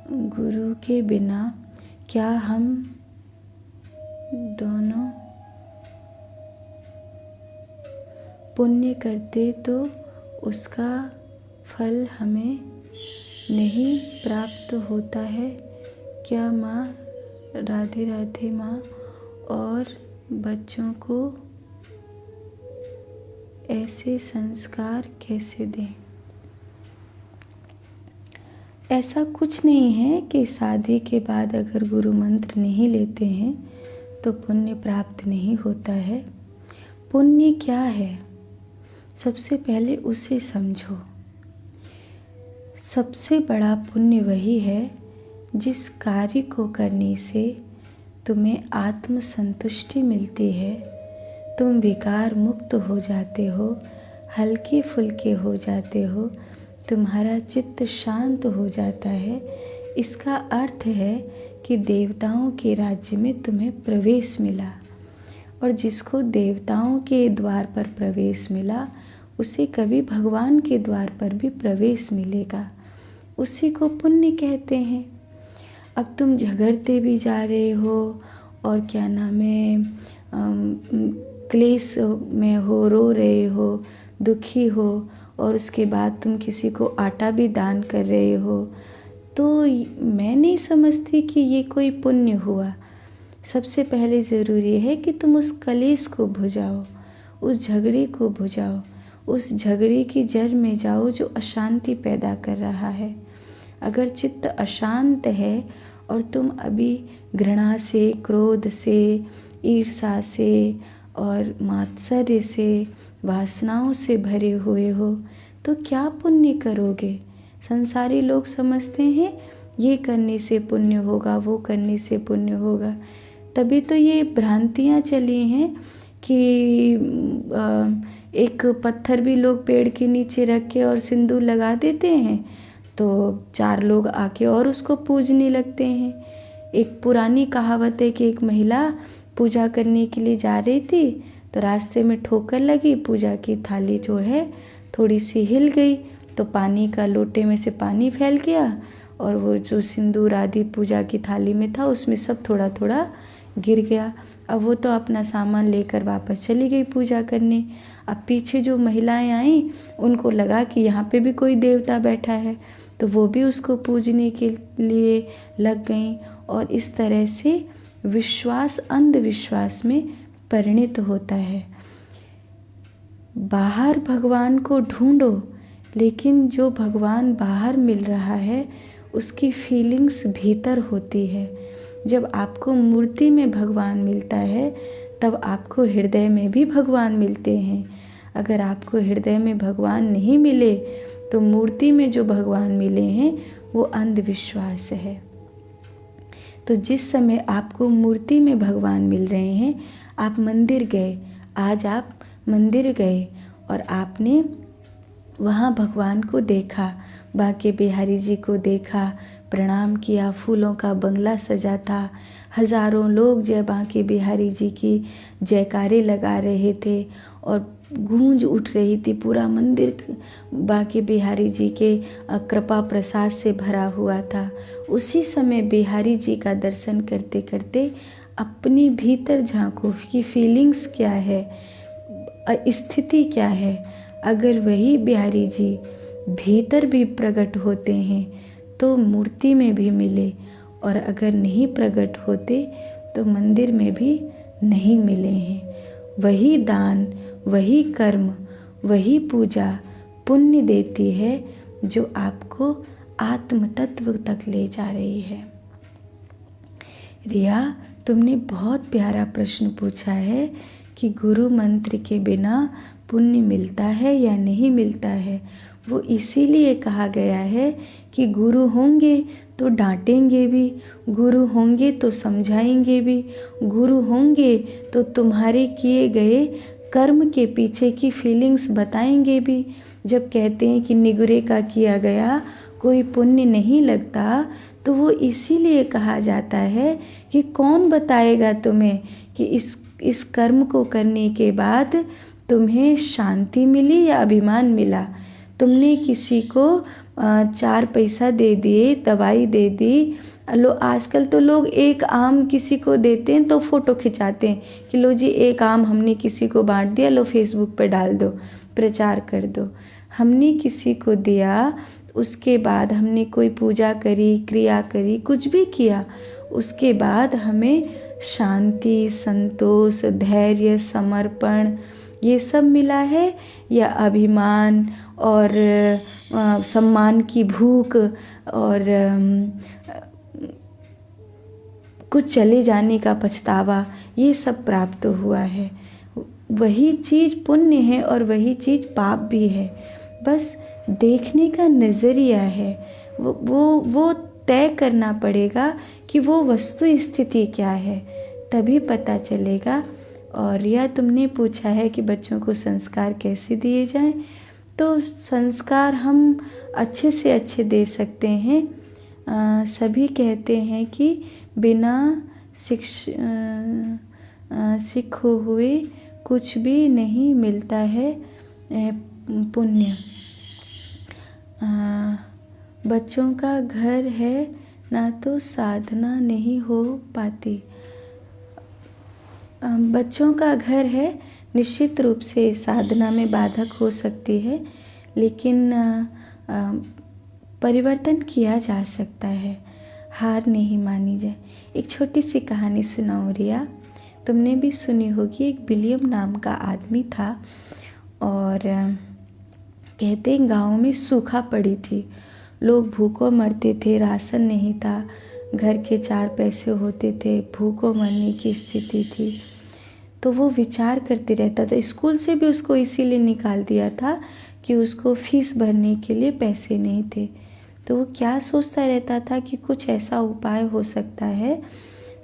गुरु के बिना क्या हम दोनों पुण्य करते तो उसका फल हमें नहीं प्राप्त होता है क्या माँ? राधे राधे माँ। और बच्चों को ऐसे संस्कार कैसे दें? ऐसा कुछ नहीं है कि शादी के बाद अगर गुरु मंत्र नहीं लेते हैं तो पुण्य प्राप्त नहीं होता है। पुण्य क्या है, सबसे पहले उसे समझो। सबसे बड़ा पुण्य वही है जिस कार्य को करने से तुम्हें आत्म संतुष्टि मिलती है, तुम विकार मुक्त हो जाते हो, हल्के फुल्के हो जाते हो, तुम्हारा चित्त शांत हो जाता है। इसका अर्थ है कि देवताओं के राज्य में तुम्हें प्रवेश मिला। और जिसको देवताओं के द्वार पर प्रवेश मिला उसे कभी भगवान के द्वार पर भी प्रवेश मिलेगा। उसी को पुण्य कहते हैं। अब तुम झगड़ते भी जा रहे हो और क्या नाम है, क्लेश में हो, रो रहे हो, दुखी हो, और उसके बाद तुम किसी को आटा भी दान कर रहे हो, तो मैं नहीं समझती कि ये कोई पुण्य हुआ। सबसे पहले ज़रूरी है कि तुम उस कलेश को बुझाओ, उस झगड़े को बुझाओ, उस झगड़े की जड़ में जाओ जो अशांति पैदा कर रहा है। अगर चित्त अशांत है और तुम अभी घृणा से, क्रोध से, ईर्ष्या से और मात्सर्य से, वासनाओं से भरे हुए हो तो क्या पुण्य करोगे? संसारी लोग समझते हैं ये करने से पुण्य होगा, वो करने से पुण्य होगा। तभी तो ये भ्रांतियाँ चली हैं कि एक पत्थर भी लोग पेड़ के नीचे रख के और सिंदूर लगा देते हैं तो 4 लोग आके और उसको पूजने लगते हैं। एक पुरानी कहावत है कि एक महिला पूजा करने के लिए जा रही थी तो रास्ते में ठोकर लगी, पूजा की थाली जो है थोड़ी सी हिल गई तो पानी का लोटे में से पानी फैल गया और वो जो सिंदूर आदि पूजा की थाली में था उसमें सब थोड़ा थोड़ा गिर गया। अब वो तो अपना सामान लेकर वापस चली गई पूजा करने। अब पीछे जो महिलाएं आईं उनको लगा कि यहाँ पे भी कोई देवता बैठा है तो वो भी उसको पूजने के लिए लग गईं और इस तरह से विश्वास अंधविश्वास में परिणित होता है। बाहर भगवान को ढूंढो, लेकिन जो भगवान बाहर मिल रहा है उसकी फीलिंग्स भीतर होती है। जब आपको मूर्ति में भगवान मिलता है तब आपको हृदय में भी भगवान मिलते हैं। अगर आपको हृदय में भगवान नहीं मिले तो मूर्ति में जो भगवान मिले हैं वो अंधविश्वास है। तो जिस समय आपको मूर्ति में भगवान मिल रहे हैं, आप मंदिर गए, आज आप मंदिर गए और आपने वहाँ भगवान को देखा, बांके बिहारी जी को देखा, प्रणाम किया, फूलों का बंगला सजा था, हजारों लोग जय बांके बिहारी जी की जयकारे लगा रहे थे और गूंज उठ रही थी। पूरा मंदिर बांके बिहारी जी के कृपा प्रसाद से भरा हुआ था। उसी समय बिहारी जी का दर्शन करते करते अपने भीतर झांको कि फीलिंग्स क्या है, स्थिति क्या है। अगर वही बिहारी जी भीतर भी प्रकट होते हैं तो मूर्ति में भी मिले, और अगर नहीं प्रकट होते तो मंदिर में भी नहीं मिले हैं। वही दान, वही कर्म, वही पूजा पुण्य देती है जो आपको आत्म तत्व तक ले जा रही है। रिया, तुमने बहुत प्यारा प्रश्न पूछा है कि गुरु मंत्र के बिना पुण्य मिलता है या नहीं मिलता है। वो इसीलिए कहा गया है कि गुरु होंगे तो डांटेंगे भी, गुरु होंगे तो समझाएंगे भी, गुरु होंगे तो तुम्हारे किए गए कर्म के पीछे की फीलिंग्स बताएंगे भी। जब कहते हैं कि निगुरे का किया गया कोई पुण्य नहीं लगता तो वो इसीलिए कहा जाता है कि कौन बताएगा तुम्हें कि इस कर्म को करने के बाद तुम्हें शांति मिली या अभिमान मिला। तुमने किसी को 4 पैसा दे दिए, दवाई दे दी। आजकल तो लोग एक आम किसी को देते हैं तो फ़ोटो खिंचाते हैं कि लो जी एक आम हमने किसी को बांट दिया, लो फेसबुक पे डाल दो, प्रचार कर दो। हमने किसी को दिया, उसके बाद हमने कोई पूजा करी, क्रिया करी, कुछ भी किया, उसके बाद हमें शांति, संतोष, धैर्य, समर्पण ये सब मिला है, या अभिमान और सम्मान की भूख और कुछ चले जाने का पछतावा, ये सब प्राप्त हुआ है। वही चीज़ पुण्य है और वही चीज़ पाप भी है। बस देखने का नज़रिया है, वो तय करना पड़ेगा कि वो वस्तु स्थिति क्या है, तभी पता चलेगा। और यह तुमने पूछा है कि बच्चों को संस्कार कैसे दिए जाएं, तो संस्कार हम अच्छे से अच्छे दे सकते हैं। सभी कहते हैं कि बिना सीखे हुए कुछ भी नहीं मिलता है पुण्य। बच्चों का घर है ना तो साधना नहीं हो पाती। बच्चों का घर है, निश्चित रूप से साधना में बाधक हो सकती है, लेकिन परिवर्तन किया जा सकता है, हार नहीं मानी जाए। एक छोटी सी कहानी सुनाऊं रिया, तुमने भी सुनी होगी। एक विलियम नाम का आदमी था और कहते हैं गाँव में सूखा पड़ी थी, लोग भूखों मरते थे, राशन नहीं था, घर के 4 पैसे होते थे, भूखों मरने की स्थिति थी। तो वो विचार करते रहता था। स्कूल से भी उसको इसीलिए निकाल दिया था कि उसको फीस भरने के लिए पैसे नहीं थे। तो वो क्या सोचता रहता था कि कुछ ऐसा उपाय हो सकता है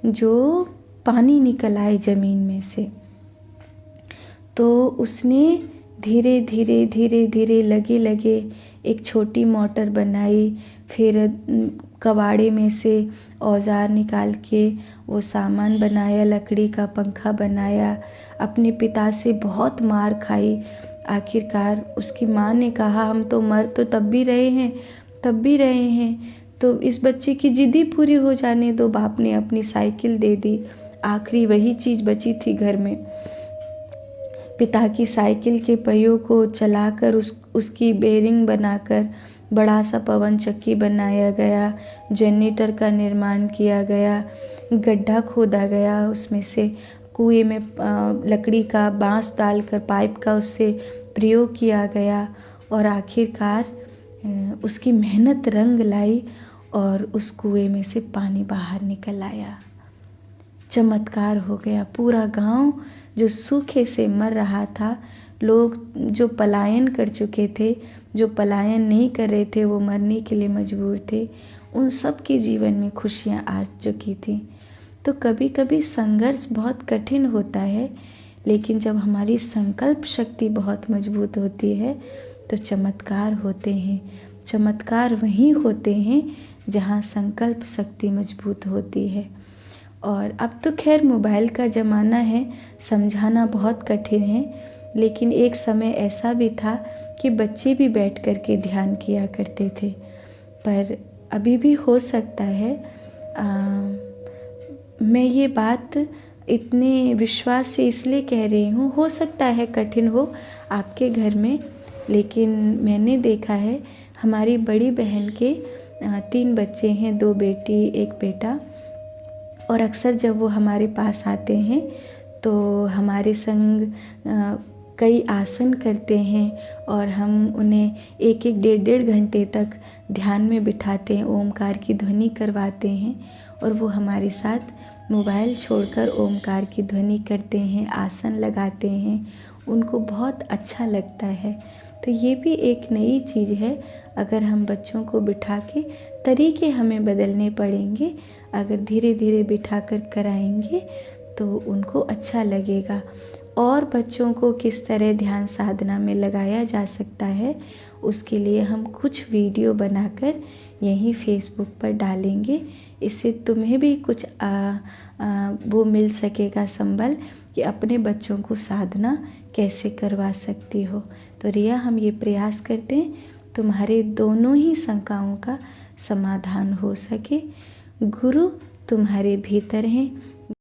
जो पानी निकल आए ज़मीन में से। तो उसने धीरे धीरे लगे एक छोटी मोटर बनाई, फिर कबाड़े में से औजार निकाल के वो सामान बनाया, लकड़ी का पंखा बनाया। अपने पिता से बहुत मार खाई। आखिरकार उसकी माँ ने कहा हम तो मर तो तब भी रहे हैं, तो इस बच्चे की जिद्दी पूरी हो जाने दो। बाप ने अपनी साइकिल दे दी, आखिरी वही चीज़ बची थी घर में। पिता की साइकिल के पहियों को चलाकर उसकी बेरिंग बनाकर बड़ा सा पवन चक्की बनाया गया, जनरेटर का निर्माण किया गया, गड्ढा खोदा गया, उसमें से कुएं में लकड़ी का बांस डालकर पाइप का उससे प्रयोग किया गया और आखिरकार उसकी मेहनत रंग लाई और उस कुएं में से पानी बाहर निकल आया। चमत्कार हो गया। पूरा गांव जो सूखे से मर रहा था, लोग जो पलायन कर चुके थे, जो पलायन नहीं कर रहे थे, वो मरने के लिए मजबूर थे, उन सब के जीवन में खुशियाँ आ चुकी थी। तो कभी कभी संघर्ष बहुत कठिन होता है, लेकिन जब हमारी संकल्प शक्ति बहुत मजबूत होती है तो चमत्कार होते हैं। चमत्कार वहीं होते हैं जहाँ संकल्प शक्ति मजबूत होती है। और अब तो खैर मोबाइल का ज़माना है, समझाना बहुत कठिन है, लेकिन एक समय ऐसा भी था कि बच्चे भी बैठ कर के ध्यान किया करते थे। पर अभी भी हो सकता है। मैं ये बात इतने विश्वास से इसलिए कह रही हूँ, हो सकता है कठिन हो आपके घर में, लेकिन मैंने देखा है हमारी बड़ी बहन के 3 बच्चे हैं, 2 बेटी 1 बेटा। और अक्सर जब वो हमारे पास आते हैं तो हमारे संग कई आसन करते हैं और हम उन्हें 1-1, 1.5 घंटे तक ध्यान में बिठाते हैं, ओमकार की ध्वनि करवाते हैं और वो हमारे साथ मोबाइल छोड़कर ओमकार की ध्वनि करते हैं, आसन लगाते हैं। उनको बहुत अच्छा लगता है। तो ये भी एक नई चीज़ है। अगर हम बच्चों को बिठा के, तरीके हमें बदलने पड़ेंगे, अगर धीरे धीरे बिठा कर कराएंगे तो उनको अच्छा लगेगा। और बच्चों को किस तरह ध्यान साधना में लगाया जा सकता है, उसके लिए हम कुछ वीडियो बनाकर यहीं फेसबुक पर डालेंगे। इससे तुम्हें भी कुछ वो मिल सकेगा संबल कि अपने बच्चों को साधना कैसे करवा सकती हो। तो रिया, हम ये प्रयास करते हैं तुम्हारे दोनों ही शंकाओं का समाधान हो सके। गुरु तुम्हारे भीतर हैं,